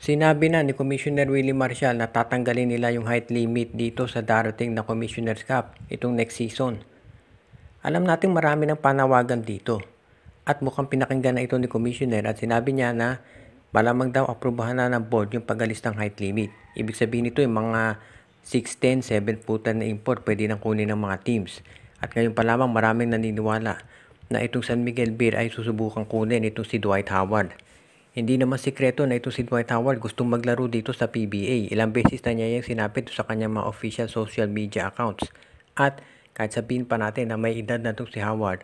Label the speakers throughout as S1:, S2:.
S1: Sinabi na ni Commissioner Willie Marcial na tatanggalin nila yung height limit dito sa darating na Commissioner's Cup itong next season. Alam natin marami ng panawagan dito. At mukhang pinakinggan na ito ni Commissioner at sinabi niya na malamang daw aprubahan na ng board yung pag-alis ng height limit. Ibig sabihin nito yung mga 6'10", 7-footer na import pwede nang kunin ng mga teams. At ngayon pa lamang maraming naniniwala na itong San Miguel Beer ay susubukang kunin itong si Dwight Howard. Hindi naman sikreto na itong si Dwight Howard gustong maglaro dito sa PBA. Ilang beses na niya yung sinabi sa kanyang mga official social media accounts. At kahit sabihin pa natin na may edad na itong si Howard,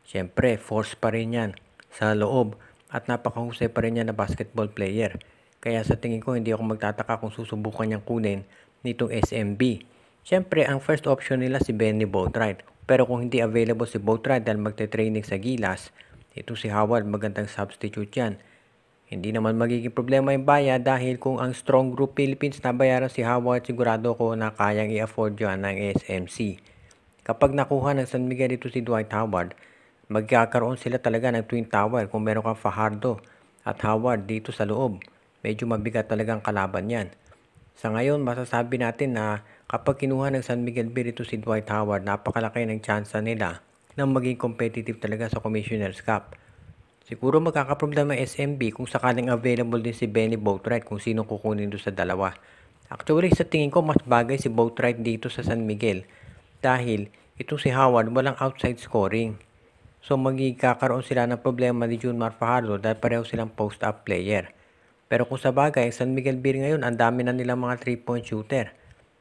S1: syempre force pa rin yan sa loob at napakahusay pa rin yan na basketball player. Kaya sa tingin ko hindi ako magtataka kung susubukan niyang kunin nitong SMB. Syempre ang first option nila si Benny Boatwright. Pero kung hindi available si Boatwright dahil magte-training sa Gilas, itong si Howard magandang substitute yan. Hindi naman magiging problema yung bayad dahil kung ang Strong Group Philippines nabayaran si Howard, sigurado ko na kayang i-afford yan ng SMC. Kapag nakuha ng San Miguel ito si Dwight Howard, magkakaroon sila talaga ng Twin Tower kung meron kang Fajardo at Howard dito sa loob. Medyo mabigat talagang kalaban yan. Sa ngayon, masasabi natin na kapag kinuha ng San Miguel Beer ito si Dwight Howard, napakalaki ng tsansa nila na maging competitive talaga sa Commissioner's Cup. Siguro magkakaproblema SMB kung sakaling available din si Benny Boatwright kung sino kukunin doon sa dalawa. Actually, sa tingin ko mas bagay si Boatwright dito sa San Miguel dahil itong si Howard walang outside scoring. So magkakaroon sila ng problema ni Junmar Fajardo dahil pareho silang post-up player. Pero kung sa bagay, San Miguel Beer ngayon ang dami na nilang mga 3-point shooter.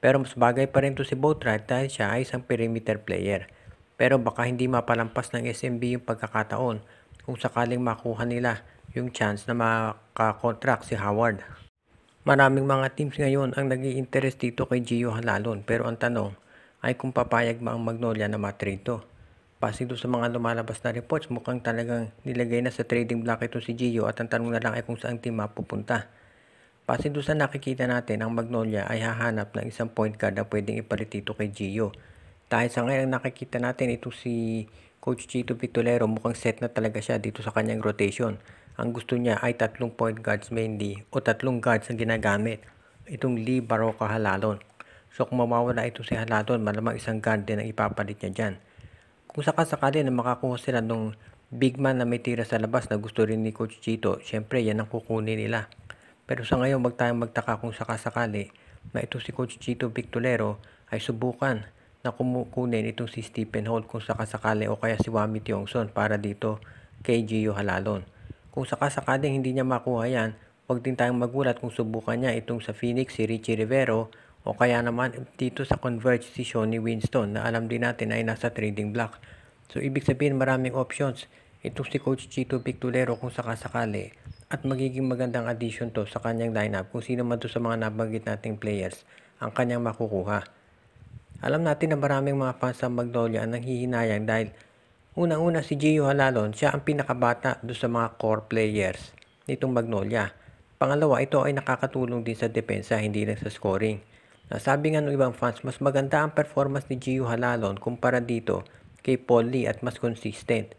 S1: Pero mas bagay pa rin to si Boatwright dahil siya ay isang perimeter player. Pero baka hindi mapalampas ng SMB yung pagkakataon kung sakaling makuha nila yung chance na makakontract si Howard. Maraming mga teams ngayon ang nag-i-interest dito kay Gio Halalon pero ang tanong ay kung papayag ba ang Magnolia na matrade to. Base doon sa mga lumalabas na reports, mukhang talagang nilagay na sa trading block ito si Gio at ang tanong na lang ay kung saan team mapupunta. Base doon sa nakikita natin, ang Magnolia ay hahanap ng isang point guard na pwedeng ipalit dito kay Gio. Dahil sa ngayon nakikita natin ito si Coach Chito Victolero, mukhang set na talaga siya dito sa kanyang rotation. Ang gusto niya ay 3 point guards mainly o 3 guards ang ginagamit. Itong Lee, Baroka, Halalon. So kung mawawala ito si Halalon, malamang isang guard din ang ipapalit niya dyan. Kung sakasakali na makakuha sila ng big man na may tira sa labas na gusto rin ni Coach Chito, syempre yan ang kukunin nila. Pero sa ngayon, wag tayong magtaka kung sakasakali na ito si Coach Chito Victolero ay subukan na kumukunin itong si Stephen Holt kung sakasakali o kaya si Wami Tiongson para dito kay Gio Halalon. Kung sakasakaling hindi niya makuha yan, huwag din tayong magulat kung subukan niya itong sa Phoenix si Richie Rivero o kaya naman dito sa Converge si Shawnee Winston na alam din natin ay nasa trading block. So ibig sabihin maraming options itong si Coach Chito Victolero kung sakasakali at magiging magandang addition to sa kanyang lineup kung sino man to sa mga nabanggit nating players ang kanyang makukuha. Alam natin na maraming mga fans ng Magnolia ang nanghihinayang dahil unang-una si Gio Halalon, siya ang pinakabata doon sa mga core players nitong Magnolia. Pangalawa, ito ay nakakatulong din sa depensa, hindi lang sa scoring. Nasabi nga ng ibang fans, mas maganda ang performance ni Gio Halalon kumpara dito kay Paul Lee at mas consistent.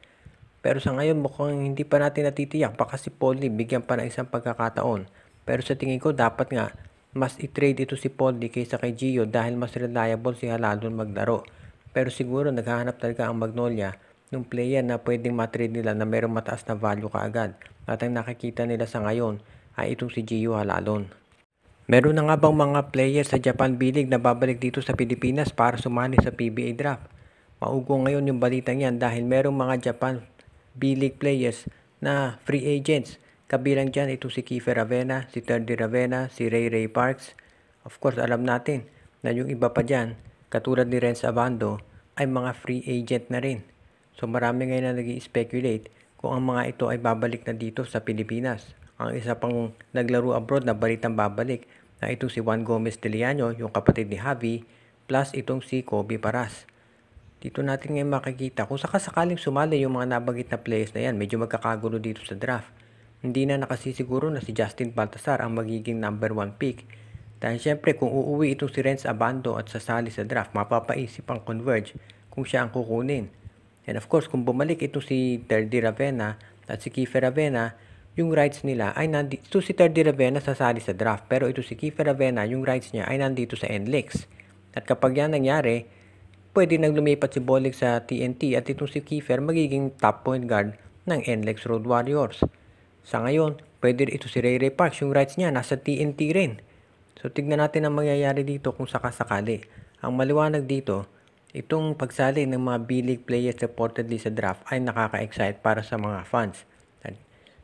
S1: Pero sa ngayon mukhang hindi pa natin natitiyak, baka si Paul Lee bigyan pa ng isang pagkakataon. Pero sa tingin ko dapat nga mas i-trade ito si Paul Lee kaysa kay Gio dahil mas reliable si Halalon maglaro. Pero siguro naghahanap talaga ang Magnolia ng player na pwedeng matrade nila na mayroong mataas na value kaagad. At ang nakikita nila sa ngayon ay itong si Gio Halalon. Meron na nga bang mga player sa Japan B-League na babalik dito sa Pilipinas para sumali sa PBA draft? Maugong ngayon yung balitang yan dahil merong mga Japan B-League players na free agents. Kabilang dyan ito si Kiefer Ravena, si Terdy Ravena, si Ray Ray Parks. Of course, alam natin na yung iba pa dyan, katulad ni Renz Abando, ay mga free agent na rin. So marami ngayon na nag-i-speculate kung ang mga ito ay babalik na dito sa Pilipinas. Ang isa pang naglaro abroad na balitang babalik na itong si Juan Gomez de Liano, yung kapatid ni Javi, plus itong si Kobe Paras. Dito natin ngayon makikita kung sakasakaling sumali yung mga nabanggit na players na yan, medyo magkakagulo dito sa draft. Hindi na nakasisiguro na si Justin Baltasar ang magiging number 1 pick. Dahil syempre kung uuwi itong si Renz Abando at sasali sa draft, mapapaisip ang Converge kung siya ang kukunin. And of course, kung bumalik ito si Terdy Ravena at si Kiefer Ravena, yung rights nila ay nandito. Ito si Terdy Ravena sasali sa draft, pero ito si Kiefer Ravena, yung rights niya ay nandito sa NLEX. At kapag yan nangyari, pwede nang lumipat si Bolig sa TNT at itong si Kiefer magiging top point guard ng NLEX Road Warriors. Sa ngayon, pwede ito si Ray Ray Parks, yung rights niya nasa TNT rin. So tignan natin ang mangyayari dito kung sakasakali. Ang maliwanag dito, itong pagsali ng mga B-League players reportedly sa draft ay nakaka-excite para sa mga fans.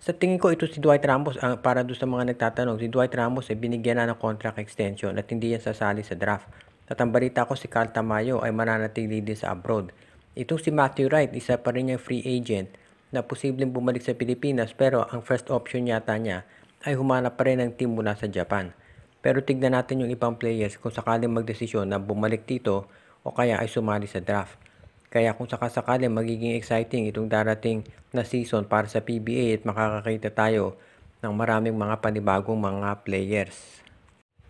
S1: Sa tingin ko ito si Dwight Ramos, para doon sa mga nagtatanong, si Dwight Ramos ay binigyan na ng contract extension at hindi yan sasali sa draft. At ang balita ko si Carl Tamayo ay mananatili din sa abroad. Itong si Matthew Wright, isa pa rin niyang free agent na posibleng bumalik sa Pilipinas, pero ang first option yata niya ay humanap pa rin ng team mula sa Japan. Pero tignan natin yung ibang players kung sakaling magdesisyon na bumalik dito o kaya ay sumali sa draft. Kaya kung sakasakali magiging exciting itong darating na season para sa PBA at makakakita tayo ng maraming mga panibagong mga players.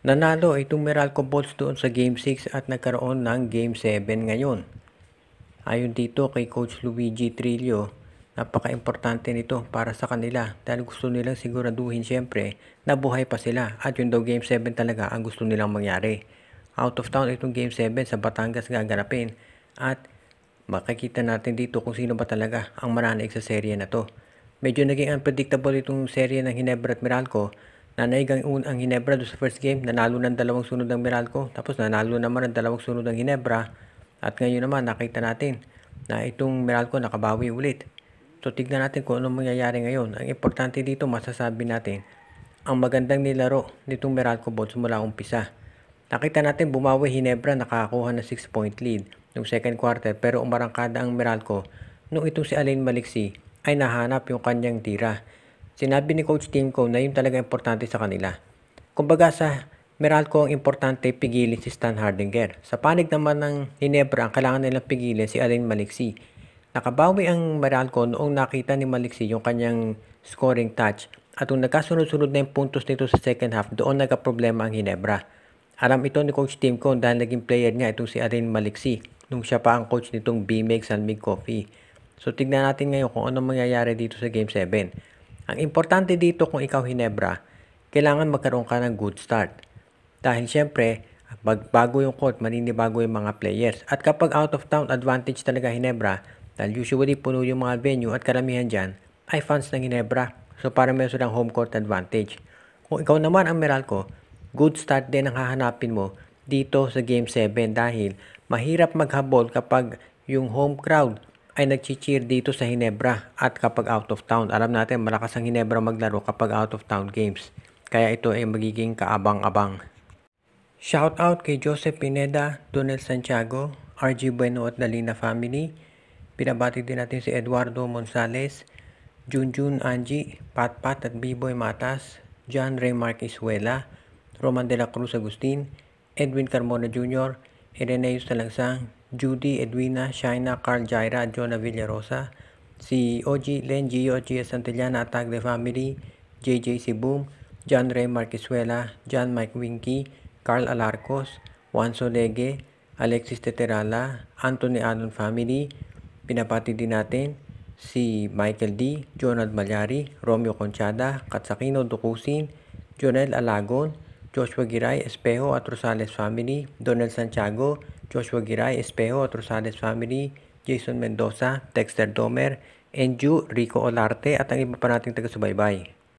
S1: Nanalo itong Meralco Bolts doon sa Game 6 at nagkaroon ng Game 7 ngayon. Ayon dito kay Coach Luigi Trillo, napaka-importante nito para sa kanila dahil gusto nilang siguraduhin siyempre na buhay pa sila at yun daw Game 7 talaga ang gusto nilang mangyari. Out of town itong Game 7 sa Batangas gaganapin at makikita natin dito kung sino ba talaga ang mananig sa serye na to. Medyo naging unpredictable itong serye ng Ginebra at Meralco. Nanaig ang Ginebra doon sa first game, nanalo ng 2 sunod ng Meralco, tapos nanalo naman ng 2 sunod ng Ginebra. At ngayon naman nakita natin na itong Meralco nakabawi ulit. So tignan natin kung anong mangyayari ngayon. Ang importante dito masasabi natin, ang magandang nilaro nitong Meralco Bolts mula umpisa. Nakita natin bumawi Ginebra, nakakuha ng 6-point lead noong second quarter, pero umarangkada ang Meralco nung itong si Alain Maliksi ay nahanap yung kanyang tira. Sinabi ni Coach Timko na yun talaga importante sa kanila. Kumbaga sa Meralco ang importante pigilin si Stan Hardinger. Sa panig naman ng Ginebra, ang kailangan nilang pigilin si Alain Maliksi. Nakabawi ang Meralco noong nakita ni Maliksi yung kanyang scoring touch at kung nagkasunod-sunod na yung puntos nito sa second half, doon nagka-problema ang Ginebra. Alam ito ni Coach Timko dahil naging player niya itong si Alain Maliksi nung siya pa ang coach nitong BMEG San Mig Coffee. So tignan natin ngayon kung ano mangyayari dito sa Game 7. Ang importante dito kung ikaw Ginebra, kailangan magkaroon ka ng good start. Dahil syempre, bago yung court, maninibago yung mga players. At kapag out of town, advantage talaga Ginebra. Dahil usually puno yung mga venue at karamihan dyan ay fans ng Ginebra. So para meron silang home court advantage. Kung ikaw naman ang Meralco, good start din ang hahanapin mo dito sa Game 7 dahil mahirap maghabol kapag yung home crowd ay nag-cheer dito sa Ginebra at kapag out of town. Alam natin malakas ang Ginebra maglaro kapag out of town games. Kaya ito ay magiging kaabang-abang. Shout out kay Joseph Pineda, Donel Santiago, RG Bueno at Dalina family. Pinabati din natin si Eduardo Monsales, Junjun Angie, Patpat at B-Boy Matas, John Ray Marquisuela, Roman de la Cruz Agustin, Edwin Carmona Jr., Ireneus Talangsang, Judy, Edwina, Shaina, Carl Jaira at Jonah Villarosa, si OG, Len Gio, Gia Santillana at Tagle Family, JJ Sibum, John Ray Marquisuela, John Mike Winky, Carl Alarcos, Juan Solege, Alexis Teterala, Anthony Alon Family. Pinapati din natin si Michael D, Jonald Malyari, Romeo Conchada, Katsakino Dukusin, Jonel Alagon, Joshua Giray, Espejo at Rosales Family, Donel Santiago, Joshua Giray, Espejo at Rosales Family, Jason Mendoza, Dexter Domer, Enju, Rico Olarte at ang iba pa nating taga-subaybay.